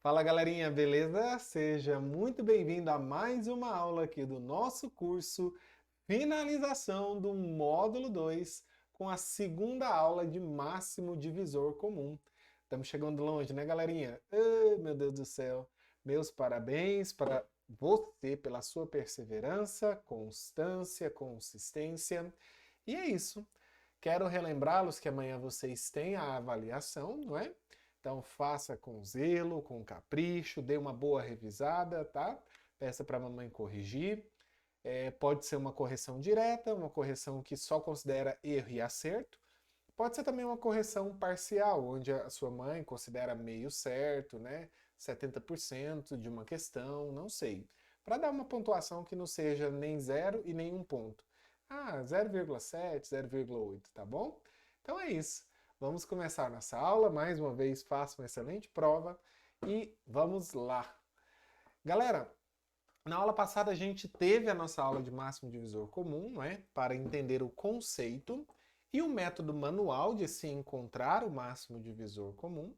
Fala galerinha, beleza? Seja muito bem-vindo a mais uma aula aqui do nosso curso Finalização do Módulo 2 com a segunda aula de máximo divisor comum. Estamos chegando longe, né galerinha? Ai, meu Deus do céu! Meus parabéns para você pela sua perseverança, constância, consistência. E é isso. Quero relembrá-los que amanhã vocês têm a avaliação, não é? Então faça com zelo, com capricho, dê uma boa revisada, tá? Peça para a mamãe corrigir. Pode ser uma correção direta, uma correção que só considera erro e acerto. Pode ser também uma correção parcial, onde a sua mãe considera meio certo, né? 70% de uma questão, não sei. Para dar uma pontuação que não seja nem 0 e nem 1 ponto. Ah, 0,7, 0,8, tá bom? Então é isso. Vamos começar nossa aula. Mais uma vez, faça uma excelente prova e vamos lá. Galera, na aula passada a gente teve a nossa aula de máximo divisor comum, não é? Para entender o conceito e o método manual de se encontrar o máximo divisor comum.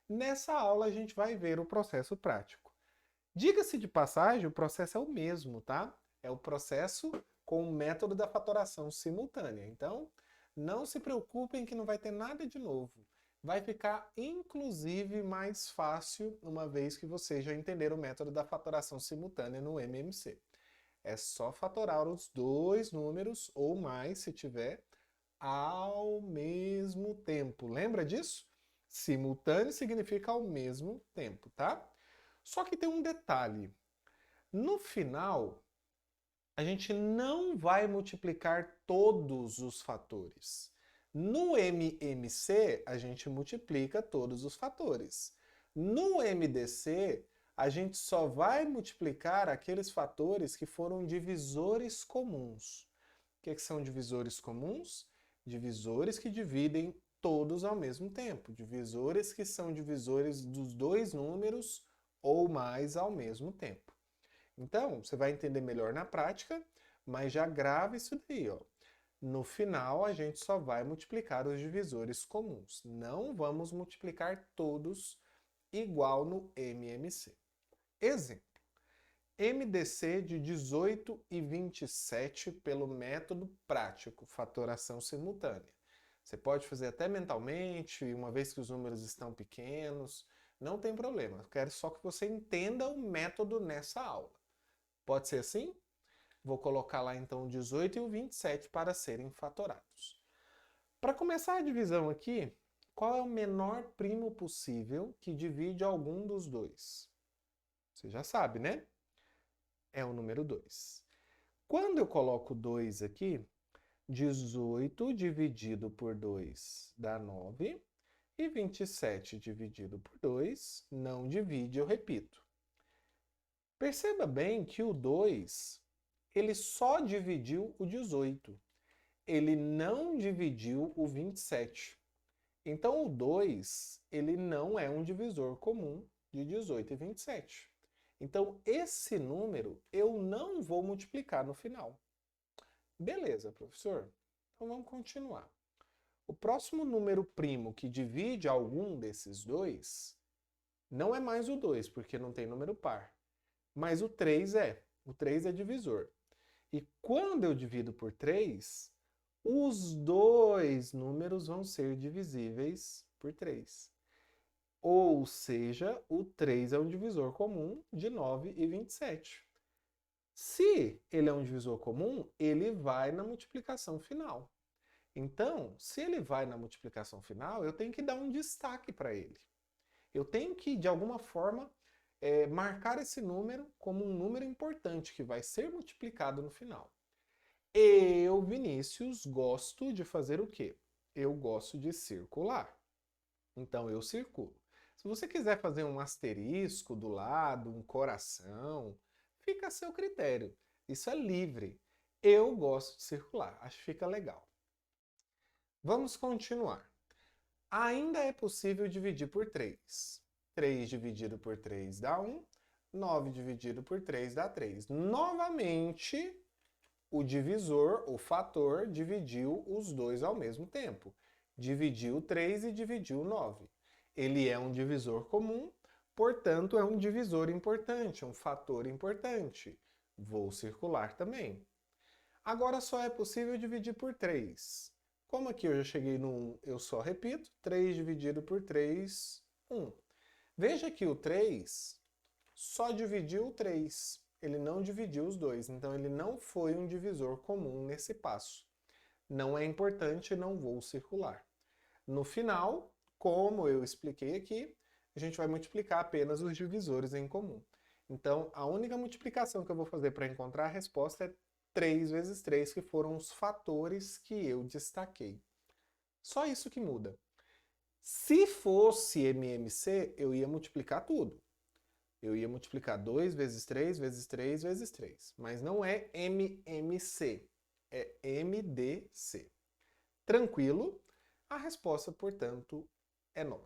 Nessa aula a gente vai ver o processo prático. Diga-se de passagem, o processo é o mesmo, tá? É o processo com o método da fatoração simultânea. Então, não se preocupem que não vai ter nada de novo. Vai ficar, inclusive, mais fácil uma vez que vocês já entenderam o método da fatoração simultânea no MMC. É só fatorar os dois números ou mais, se tiver, ao mesmo tempo. Lembra disso? Simultâneo significa ao mesmo tempo, tá? Só que tem um detalhe. No final, a gente não vai multiplicar todos os fatores. No MMC, a gente multiplica todos os fatores. No MDC, a gente só vai multiplicar aqueles fatores que foram divisores comuns. O que são divisores comuns? Divisores que dividem todos ao mesmo tempo. Divisores que são divisores dos dois números ou mais ao mesmo tempo. Então, você vai entender melhor na prática, mas já grave isso daí, ó. No final, a gente só vai multiplicar os divisores comuns. Não vamos multiplicar todos igual no MMC. Exemplo. MDC de 18 e 27 pelo método prático, fatoração simultânea. Você pode fazer até mentalmente, uma vez que os números estão pequenos, não tem problema. Eu quero só que você entenda o método nessa aula. Pode ser assim? Vou colocar lá então o 18 e o 27 para serem fatorados. Para começar a divisão aqui, qual é o menor primo possível que divide algum dos dois? Você já sabe, né? É o número 2. Quando eu coloco 2 aqui, 18 dividido por 2 dá 9, e 27 dividido por 2 não divide, eu repito. Perceba bem que o 2, ele só dividiu o 18. Ele não dividiu o 27. Então o 2, ele não é um divisor comum de 18 e 27. Então esse número eu não vou multiplicar no final. Beleza, professor? Então vamos continuar. O próximo número primo que divide algum desses dois não é mais o 2, porque não tem número par. Mas o 3 é. O 3 é divisor. E quando eu divido por 3, os dois números vão ser divisíveis por 3. Ou seja, o 3 é um divisor comum de 9 e 27. Se ele é um divisor comum, ele vai na multiplicação final. Então, se ele vai na multiplicação final, eu tenho que dar um destaque para ele. Eu tenho que, de alguma forma, marcar esse número como um número importante que vai ser multiplicado no final. Eu, Vinícius, gosto de fazer o quê? Eu gosto de circular. Então eu circulo. Se você quiser fazer um asterisco do lado, um coração, fica a seu critério. Isso é livre. Eu gosto de circular, acho que fica legal. Vamos continuar. Ainda é possível dividir por 3. 3 dividido por 3 dá 1. 9 dividido por 3 dá 3. Novamente, o divisor, o fator, dividiu os dois ao mesmo tempo. Dividiu 3 e dividiu 9. Ele é um divisor comum, Portanto, é um divisor importante, um fator importante. Vou circular também. Agora só é possível dividir por 3. Como aqui eu já cheguei no 1, eu só repito. 3 dividido por 3, 1. Veja que o 3 só dividiu o 3. Ele não dividiu os dois, então ele não foi um divisor comum nesse passo. Não é importante, não vou circular. No final, como eu expliquei aqui, a gente vai multiplicar apenas os divisores em comum. Então, a única multiplicação que eu vou fazer para encontrar a resposta é 3 vezes 3, que foram os fatores que eu destaquei. Só isso que muda. Se fosse MMC, eu ia multiplicar tudo. Eu ia multiplicar 2 vezes 3 vezes 3 vezes 3. Mas não é MMC, é MDC. Tranquilo? A resposta, portanto, é 9.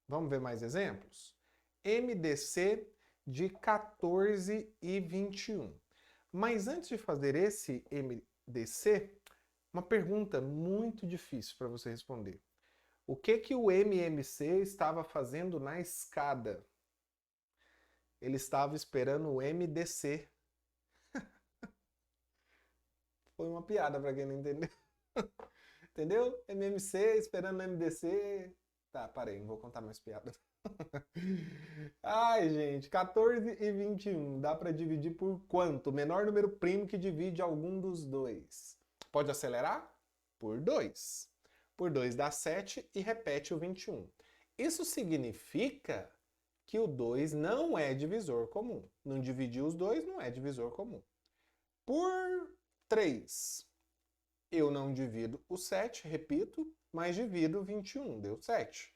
Vamos ver mais exemplos? MDC de 14 e 21. Mas antes de fazer esse MDC, uma pergunta muito difícil para você responder. O que o MMC estava fazendo na escada? Ele estava esperando o MDC. Foi uma piada para quem não entendeu. Entendeu? MMC esperando o MDC. Tá, parei, não vou contar mais piadas. Ai, gente, 14 e 21. Dá para dividir por quanto? O menor número primo que divide algum dos dois. Pode acelerar? Por 2. Por 2 dá 7 e repete o 21. Isso significa que o 2 não é divisor comum. Não dividir os dois não é divisor comum. Por 3, eu não divido o 7, repito, mas divido o 21, deu 7.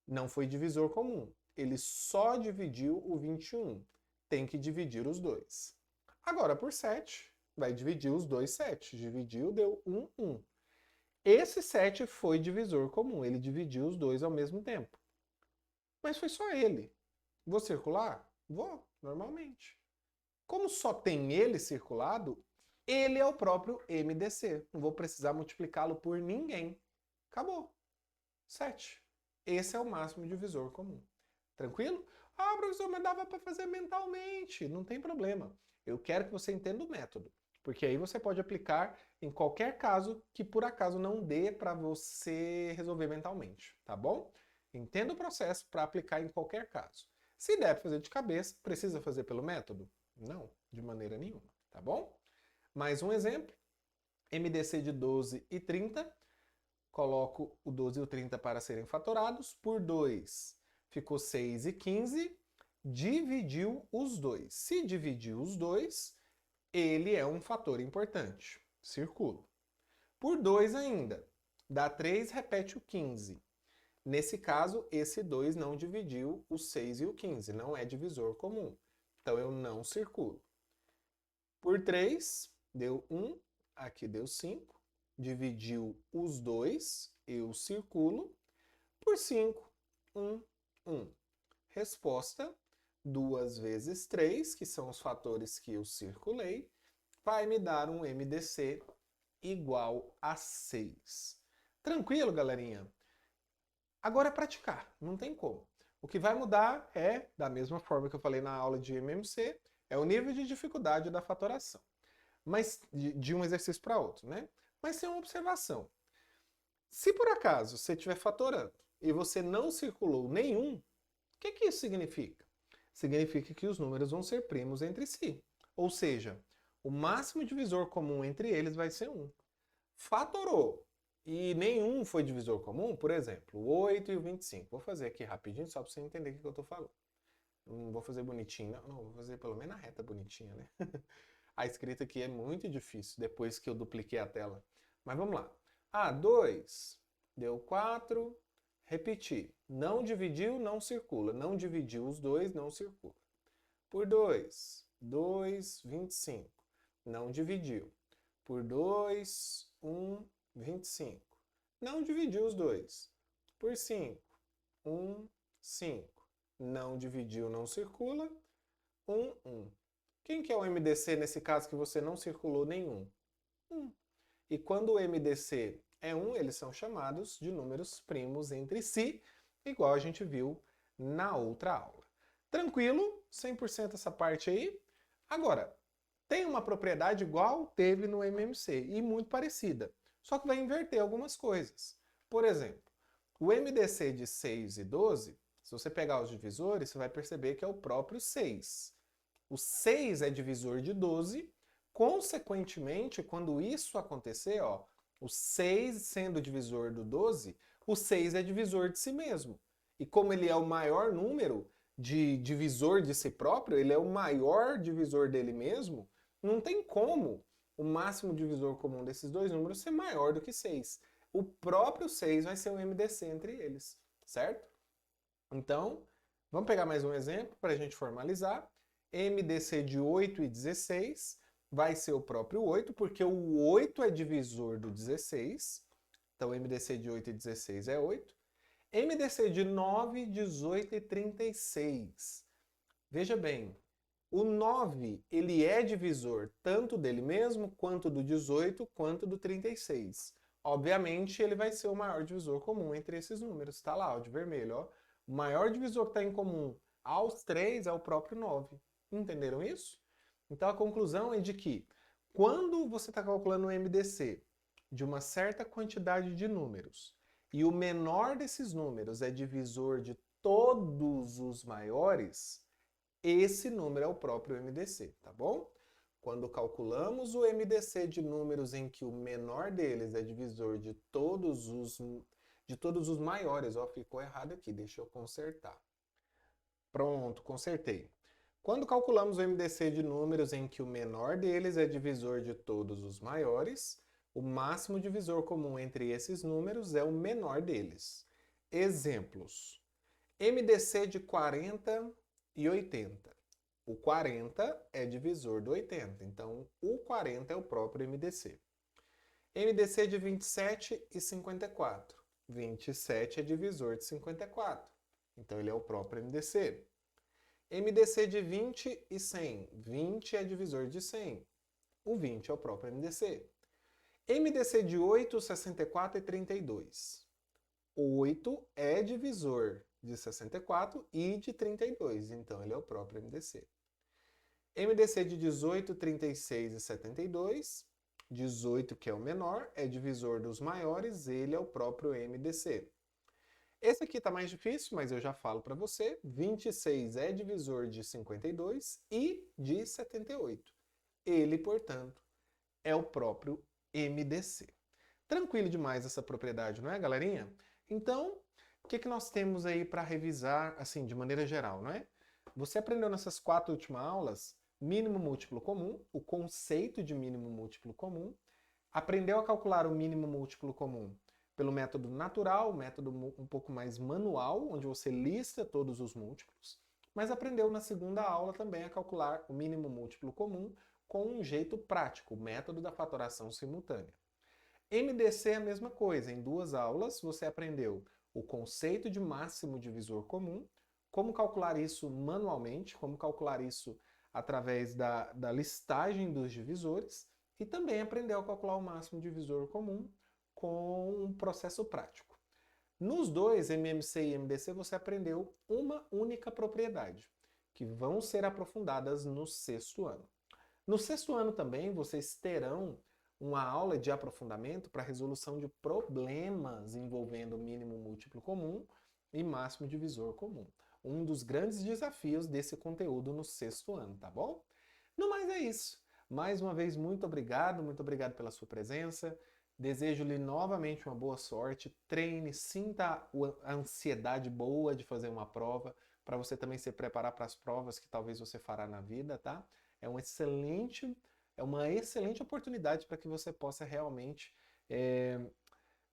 Não foi divisor comum. Ele só dividiu o 21. Tem que dividir os dois. Agora, por 7, vai dividir os dois 7. Dividiu, deu 1, 1. Esse 7 foi divisor comum. Ele dividiu os dois ao mesmo tempo. Mas foi só ele. Vou circular? Vou, normalmente. Como só tem ele circulado, ele é o próprio MDC. Não vou precisar multiplicá-lo por ninguém. Acabou. 7. Esse é o máximo divisor comum. Tranquilo? Ah, professor, mas dava para fazer mentalmente. Não tem problema. Eu quero que você entenda o método. Porque aí você pode aplicar em qualquer caso que por acaso não dê para você resolver mentalmente. Tá bom? Entenda o processo para aplicar em qualquer caso. Se der para fazer de cabeça, precisa fazer pelo método? Não, de maneira nenhuma. Tá bom? Mais um exemplo. MDC de 12 e 30. Coloco o 12 e o 30 para serem fatorados. Por 2 ficou 6 e 15. Dividiu os dois. Se dividiu os dois, ele é um fator importante. Circulo. Por 2 ainda. Dá 3, repete o 15. Nesse caso, esse 2 não dividiu o 6 e o 15. Não é divisor comum. Então eu não circulo. Por 3, deu 1. Aqui deu 5. Dividiu os dois, eu circulo. Por 5, 1, 1. Resposta, 2 vezes 3, que são os fatores que eu circulei, vai me dar um MDC igual a 6. Tranquilo, galerinha? Agora é praticar, não tem como. O que vai mudar é, da mesma forma que eu falei na aula de MMC, é o nível de dificuldade da fatoração. Mas de um exercício para outro, né? Mas tem uma observação. Se por acaso você estiver fatorando e você não circulou nenhum, o que isso significa? Significa que os números vão ser primos entre si. Ou seja, o máximo divisor comum entre eles vai ser 1. Fatorou e nenhum foi divisor comum, por exemplo, o 8 e o 25. Vou fazer aqui rapidinho só para você entender o que eu estou falando. Não vou fazer bonitinho, não, vou fazer pelo menos a reta bonitinha, né? A escrita aqui é muito difícil depois que eu dupliquei a tela. Mas vamos lá. Ah, 2 deu 4, repetir. Não dividiu, não circula. Não dividiu os dois, não circula. Por 2, 2, 25. Não dividiu. Por 2, 1, 25. Não dividiu os dois. Por 5, 1, 5. Não dividiu, não circula. 1, 1. Quem que é o MDC nesse caso que você não circulou nenhum? 1. E quando o MDC é 1, eles são chamados de números primos entre si, igual a gente viu na outra aula. Tranquilo? 100% essa parte aí? Agora, tem uma propriedade igual teve no MMC e muito parecida, só que vai inverter algumas coisas. Por exemplo, o MDC de 6 e 12, se você pegar os divisores, você vai perceber que é o próprio 6. O 6 é divisor de 12, consequentemente, quando isso acontecer, ó, o 6 sendo divisor do 12, o 6 é divisor de si mesmo. E como ele é o maior número de divisor de si próprio, ele é o maior divisor dele mesmo, não tem como o máximo divisor comum desses dois números ser maior do que 6. O próprio 6 vai ser o MDC entre eles, certo? Então, vamos pegar mais um exemplo para a gente formalizar. MDC de 8 e 16 vai ser o próprio 8, porque o 8 é divisor do 16. Então, MDC de 8 e 16 é 8. MDC de 9, 18 e 36. Veja bem, o 9 ele é divisor tanto dele mesmo, quanto do 18, quanto do 36. Obviamente, ele vai ser o maior divisor comum entre esses números. Está lá, ó, de vermelho. Ó. O maior divisor que está em comum aos 3 é o próprio 9. Entenderam isso? Então a conclusão é de que quando você está calculando o MDC de uma certa quantidade de números e o menor desses números é divisor de todos os maiores, esse número é o próprio MDC, tá bom? Quando calculamos o MDC de números em que o menor deles é divisor de todos os maiores, ó, ficou errado aqui, deixa eu consertar. Pronto, consertei. Quando calculamos o MDC de números em que o menor deles é divisor de todos os maiores, o máximo divisor comum entre esses números é o menor deles. Exemplos. MDC de 40 e 80. O 40 é divisor do 80, então o 40 é o próprio MDC. MDC de 27 e 54. 27 é divisor de 54, então ele é o próprio MDC. MDC de 20 e 100. 20 é divisor de 100. O 20 é o próprio MDC. MDC de 8, 64 e 32. 8 é divisor de 64 e de 32, então ele é o próprio MDC. MDC de 18, 36 e 72. 18, que é o menor, é divisor dos maiores, ele é o próprio MDC. Esse aqui está mais difícil, mas eu já falo para você. 26 é divisor de 52 e de 78. Ele, portanto, é o próprio MDC. Tranquilo demais essa propriedade, não é, galerinha? Então, o que nós temos aí para revisar, assim, de maneira geral, não é? Você aprendeu nessas 4 últimas aulas mínimo múltiplo comum, o conceito de mínimo múltiplo comum, aprendeu a calcular o mínimo múltiplo comum pelo método natural, método um pouco mais manual, onde você lista todos os múltiplos, mas aprendeu na segunda aula também a calcular o mínimo múltiplo comum com um jeito prático, o método da fatoração simultânea. MDC é a mesma coisa, em 2 aulas você aprendeu o conceito de máximo divisor comum, como calcular isso manualmente, como calcular isso através da listagem dos divisores, e também aprendeu a calcular o máximo divisor comum com um processo prático. Nos dois, MMC e MDC, você aprendeu uma única propriedade, que vão ser aprofundadas no 6º ano. No 6º ano também, vocês terão uma aula de aprofundamento para resolução de problemas envolvendo mínimo múltiplo comum e máximo divisor comum. Um dos grandes desafios desse conteúdo no 6º ano, tá bom? No mais é isso. Mais uma vez, muito obrigado pela sua presença. Desejo-lhe novamente uma boa sorte, treine, sinta a ansiedade boa de fazer uma prova, para você também se preparar para as provas que talvez você fará na vida, tá? É uma excelente oportunidade para que você possa realmente,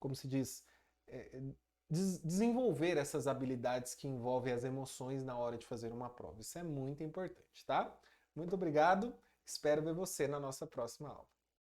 como se diz, desenvolver essas habilidades que envolvem as emoções na hora de fazer uma prova. Isso é muito importante, tá? Muito obrigado, espero ver você na nossa próxima aula.